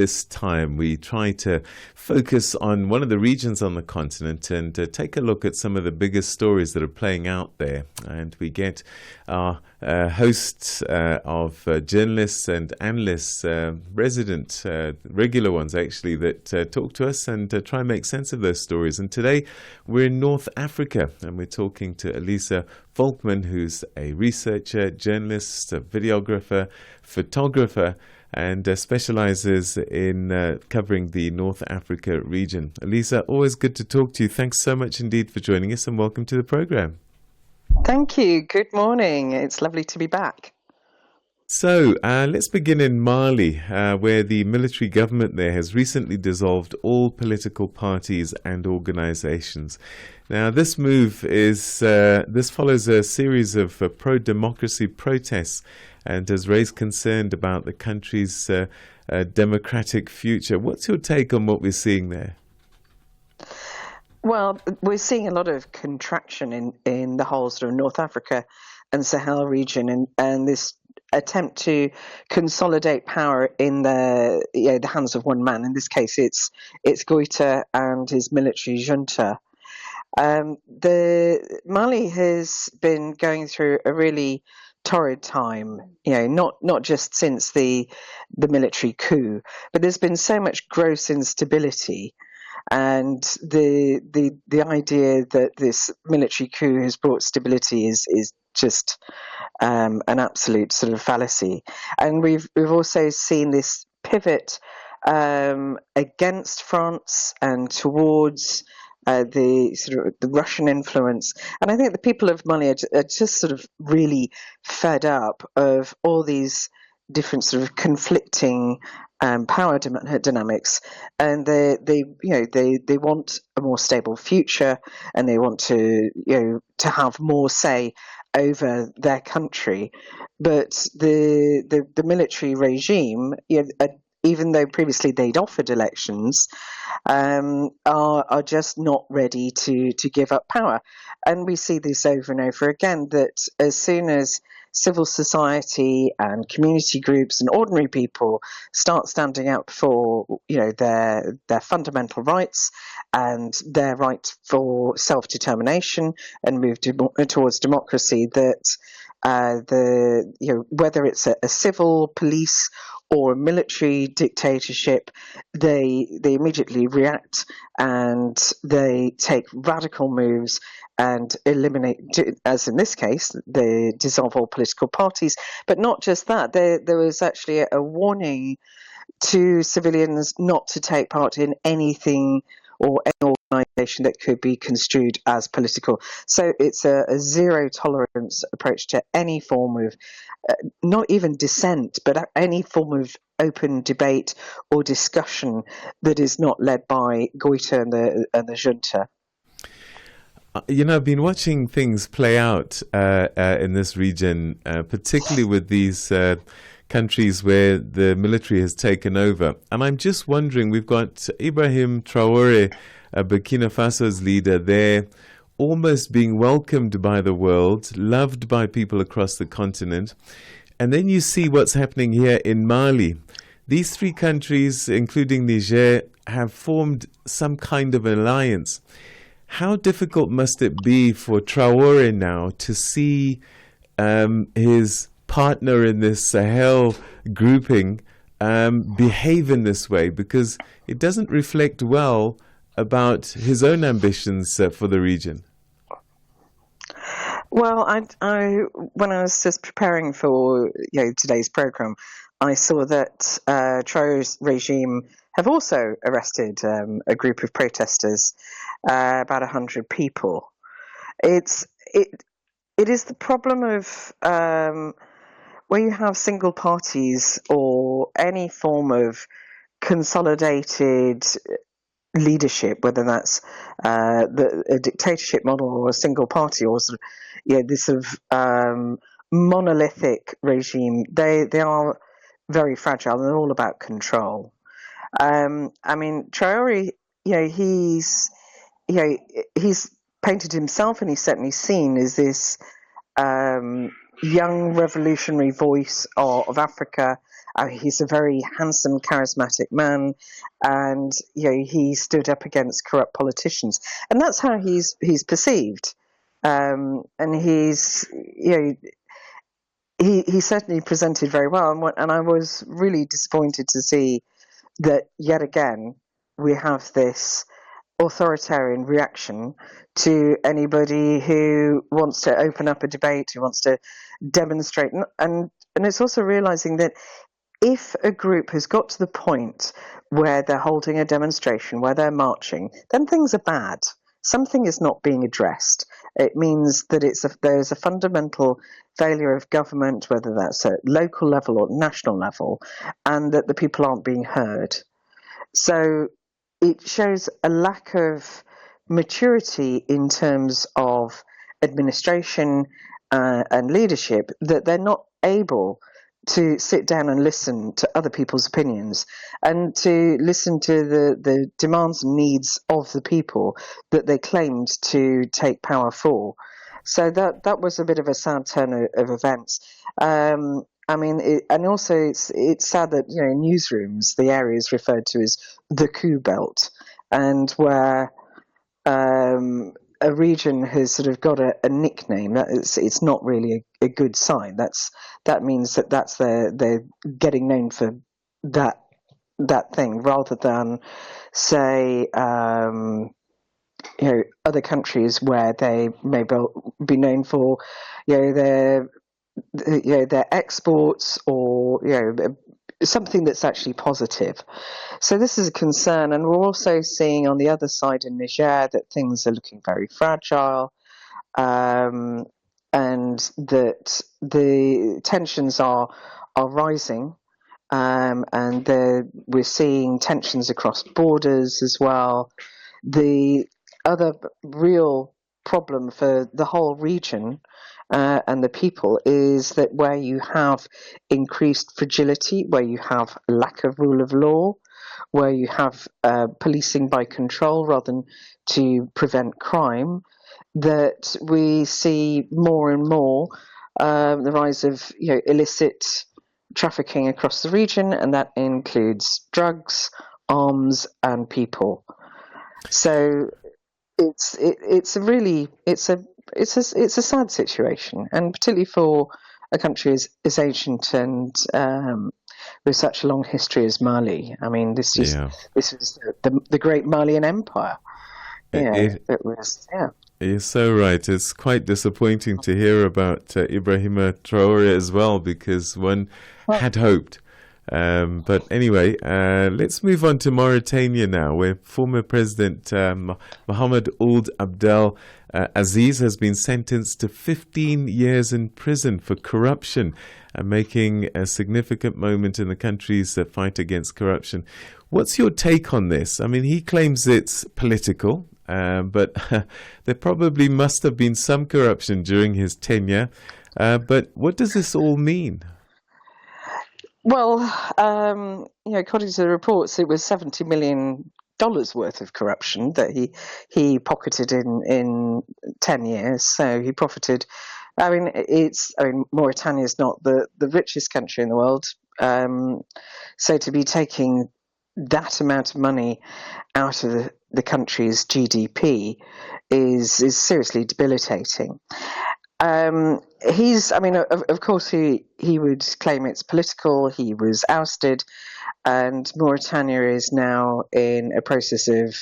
this time, we try to focus on one of the regions on the continent and take a look at some of the biggest stories that are playing out there. And we get our hosts of journalists and analysts, resident, regular ones actually, that talk to us and try and make sense of those stories. And today we're in North Africa and we're talking to Elizia Volkmann, who's a researcher, journalist, a videographer, photographer, and specializes in covering the North Africa region. Elizia, always good to talk to you. Thanks so much indeed for joining us and welcome to the program. Thank you. Good morning. It's lovely to be back. So let's begin in Mali, where the military government there has recently dissolved all political parties and organizations. Now, this move this follows a series of pro-democracy protests and has raised concern about the country's democratic future. What's your take on what we're seeing there? Well, we're seeing a lot of contraction in the whole sort of North Africa and Sahel region, and this attempt to consolidate power in the hands of one man. In this case, it's Goita and his military junta. The Mali has been going through a really torrid time, not just since the military coup, but there's been so much gross instability. And the idea that this military coup has brought stability is just an absolute sort of fallacy. And we've also seen this pivot against France and towards the Russian influence. And I think the people of Mali are just sort of really fed up of all these different sort of conflicting power dynamics, and they want a more stable future, and they want to have more say over their country. But the military regime, even though previously they'd offered elections, are just not ready to give up power. And we see this over and over again, that as soon as civil society and community groups and ordinary people start standing up for their fundamental rights and their right for self-determination and move towards democracy, that whether it's a civil police or a military dictatorship, they immediately react and they take radical moves and eliminate, as in this case, they dissolve all political parties. But not just that, there was actually a warning to civilians not to take part in anything or any organisation that could be construed as political. So it's a zero tolerance approach to any form of, not even dissent, but any form of open debate or discussion that is not led by Goita and the junta. I've been watching things play out in this region, particularly with these countries where the military has taken over. And I'm just wondering, we've got Ibrahim Traore, Burkina Faso's leader there, almost being welcomed by the world, loved by people across the continent. And then you see what's happening here in Mali. These three countries, including Niger, have formed some kind of alliance. How difficult must it be for Traore now to see his partner in this Sahel grouping behave in this way? Because it doesn't reflect well about his own ambitions for the region. Well, when I was just preparing for today's program, I saw that Traore's regime have also arrested a group of protesters, about 100 people. It is the problem of where you have single parties or any form of consolidated leadership, whether that's a dictatorship model or a single party or this sort of monolithic regime. They are very fragile and they're all about control. Traore, he's painted himself, and he's certainly seen as this young revolutionary voice of Africa He's a very handsome, charismatic man, and he stood up against corrupt politicians, and that's how he's perceived. And he certainly presented very well, and I was really disappointed to see that yet again we have this authoritarian reaction to anybody who wants to open up a debate, who wants to demonstrate, and it's also realizing that if a group has got to the point where they're holding a demonstration, where they're marching, then things are bad. Something is not being addressed. It means that there's a fundamental failure of government, whether that's at local level or national level, and that the people aren't being heard. So it shows a lack of maturity in terms of administration and leadership, that they're not able to sit down and listen to other people's opinions and to listen to the demands and needs of the people that they claimed to take power for. So that was a bit of a sad turn of events. And also it's sad that in newsrooms the area is referred to as the coup belt, and where a region has sort of got a nickname, it's not really a good sign. That means that's they're getting known for that thing, rather than say other countries where they may be known for their exports, or something that's actually positive. So this is a concern, and we're also seeing on the other side in Niger that things are looking very fragile, and that the tensions are rising, and we're seeing tensions across borders as well. The other real problem for the whole region and the people is that where you have increased fragility, where you have lack of rule of law, where you have policing by control rather than to prevent crime, that we see more and more the rise of illicit trafficking across the region, and that includes drugs, arms, and people. So it's a sad situation, and particularly for a country as ancient and with such a long history as Mali. I mean, this was the great Malian Empire. It was. You're so right. It's quite disappointing to hear about Ibrahima Traore as well, because one had hoped. But anyway, let's move on to Mauritania now, where former President Mohamed Ould Abdel Aziz has been sentenced to 15 years in prison for corruption, making a significant moment in the country's fight against corruption. What's your take on this? I mean, he claims it's political, but there probably must have been some corruption during his tenure. But what does this all mean? Well, according to the reports, it was $70 million worth of corruption that he pocketed in 10 years. So he profited. Mauritania is not the richest country in the world. So to be taking that amount of money out of the country's GDP is seriously debilitating. Of course, he would claim it's political. He was ousted, and Mauritania is now in a process of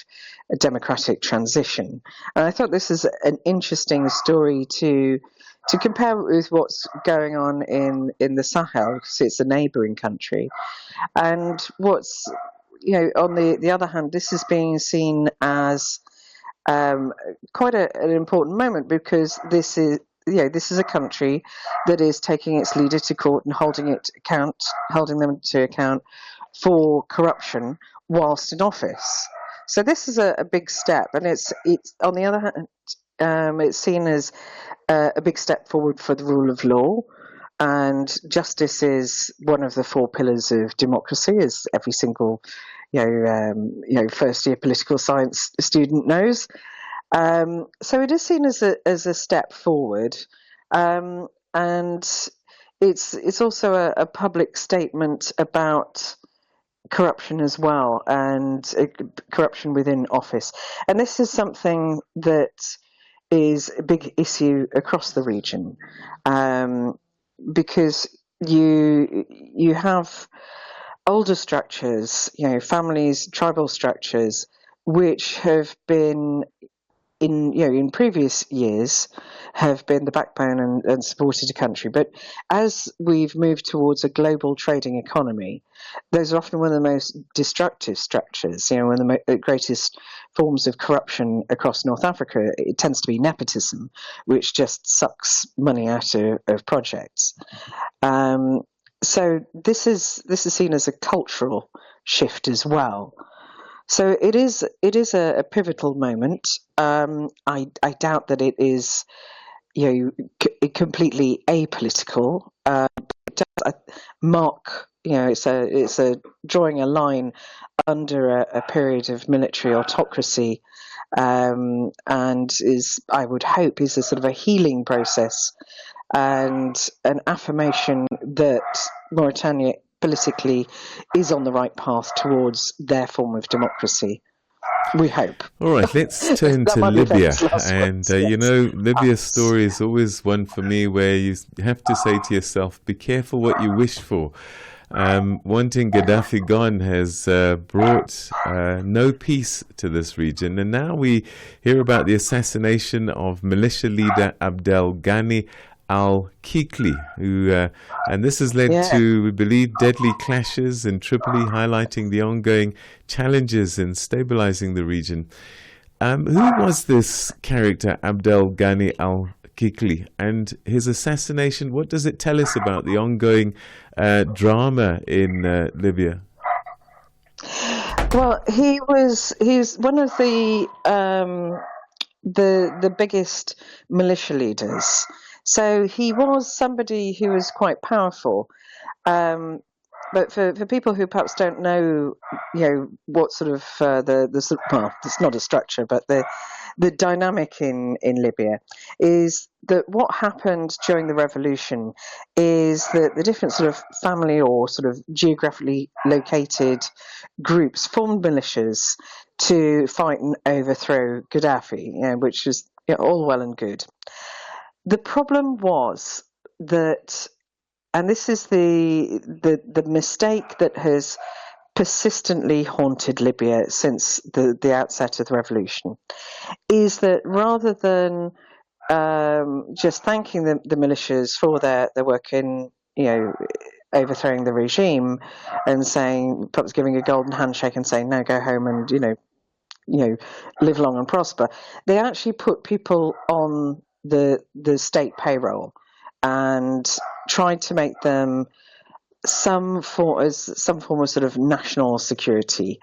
a democratic transition. And I thought this is an interesting story to compare with what's going on in the Sahel, because it's a neighbouring country. And what's on the other hand, this is being seen as quite an important moment, because this is a country that is taking its leader to court and holding them to account for corruption whilst in office. So this is a big step, and it's on the other hand, it's seen as a big step forward for the rule of law, and justice is one of the four pillars of democracy, as every single first year political science student knows. So it is seen as a step forward, and it's also a public statement about corruption as well, and corruption within office. And this is something that is a big issue across the region, um, because you have older structures, families, tribal structures, which have been in previous years have been the backbone and supported a country. But as we've moved towards a global trading economy, those are often one of the most destructive structures. One of the greatest forms of corruption across North Africa, it tends to be nepotism, which just sucks money out of projects. Um, so this is seen as a cultural shift as well. So it is a pivotal moment. I doubt that it is completely apolitical. It does mark it's a drawing a line under a period of military autocracy, and is, I would hope, is a sort of a healing process and an affirmation that Mauritania politically is on the right path towards their form of democracy. We hope. All right, let's turn That to might be Libya. famous last And, words, yes. Libya's story is always one for me where you have to say to yourself, be careful what you wish for. Wanting Gaddafi gone has brought no peace to this region. And now we hear about the assassination of militia leader Abdel Ghani al-Kikli, and this has led Yeah. to, we believe, deadly clashes in Tripoli, highlighting the ongoing challenges in stabilizing the region. Who was this character, Abdel Ghani al-Kikli, and his assassination? What does it tell us about the ongoing drama in Libya? Well, he's one of the biggest militia leaders. So he was somebody who was quite powerful. Um, but for people who perhaps don't know, what sort of well, it's not a structure, but the dynamic in Libya is that what happened during the revolution is that the different sort of family or sort of geographically located groups formed militias to fight and overthrow Gaddafi, which was all well and good. The problem was that, and this is the mistake that has persistently haunted Libya since the outset of the revolution, is that rather than just thanking the militias for their work in overthrowing the regime and saying, perhaps giving a golden handshake and saying, no, go home and live long and prosper, they actually put people on the state payroll and tried to make them some form of sort of national security,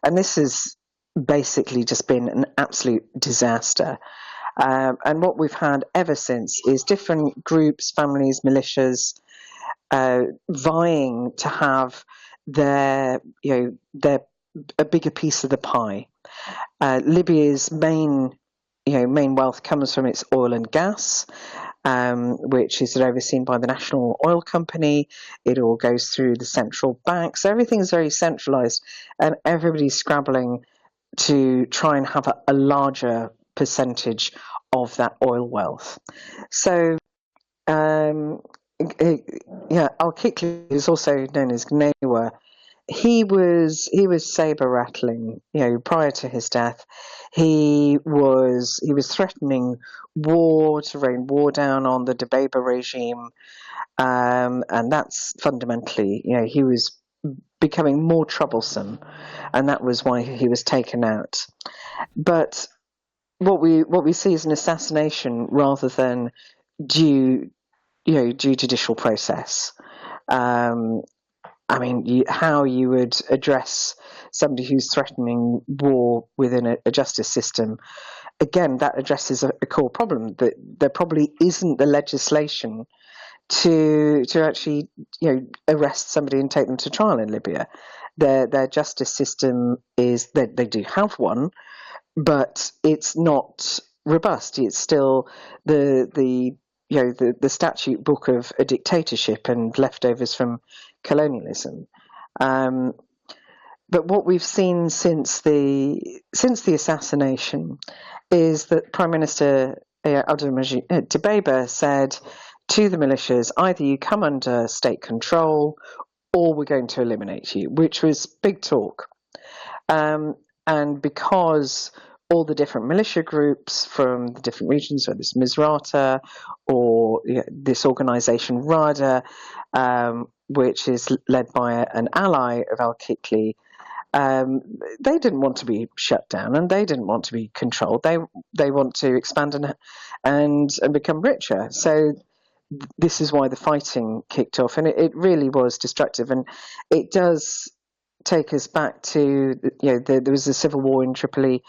and this has basically just been an absolute disaster. And what we've had ever since is different groups, families, militias vying to have their a bigger piece of the pie. Libya's main wealth comes from its oil and gas, which is overseen by the National Oil Company. It all goes through the central bank. So everything's very centralized, and everybody's scrabbling to try and have a larger percentage of that oil wealth. So, Al-Kikli is also known as Gnewa. He was saber rattling. Prior to his death, he was threatening war, to rain war down on the Debeba regime, and that's fundamentally, he was becoming more troublesome, and that was why he was taken out. But what we see is an assassination rather than due judicial process. How you would address somebody who's threatening war within a justice system, again, that addresses a core problem, that there probably isn't the legislation to actually arrest somebody and take them to trial in Libya. Their justice system is that they do have one, but it's not robust. It's still the the statute book of a dictatorship and leftovers from colonialism. But what we've seen since the assassination is that Prime Minister Abdulmajid Dbeibah said to the militias, either you come under state control or we're going to eliminate you, which was big talk. And because all the different militia groups from the different regions, whether it's Misrata or this organisation RADA, which is led by an ally of al-Kikli, they didn't want to be shut down and they didn't want to be controlled. They want to expand and become richer. So this is why the fighting kicked off, and it really was destructive. And it does take us back to there was a civil war in Tripoli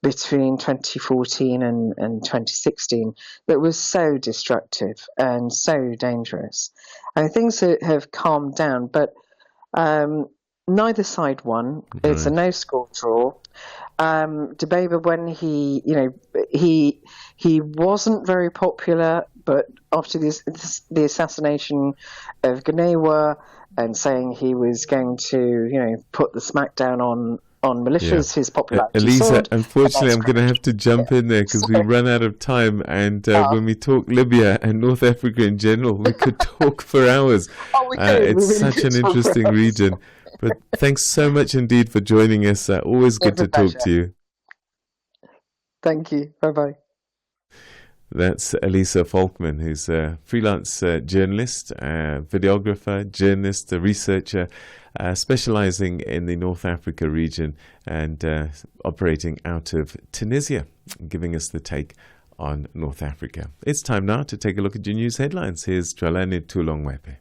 between 2014 and 2016 that was so destructive and so dangerous. And things have calmed down, but neither side won. It's a no-score draw. Dbeibah, when he wasn't very popular, but after the assassination of Gnawa and saying he was going to put the smackdown on militias, his popularity Elisa, soared. unfortunately, I'm going to have to jump in there because we run out of time. And when we talk Libya and North Africa in general, we could talk for hours. It's such an interesting region. But thanks so much indeed for joining us. Always good to talk to you. Thank you. Bye-bye. That's Elizia Volkmann, who's a freelance journalist, videographer, journalist, a researcher, specializing in the North Africa region and operating out of Tunisia, giving us the take on North Africa. It's time now to take a look at your news headlines. Here's Tralane Tulongwepe.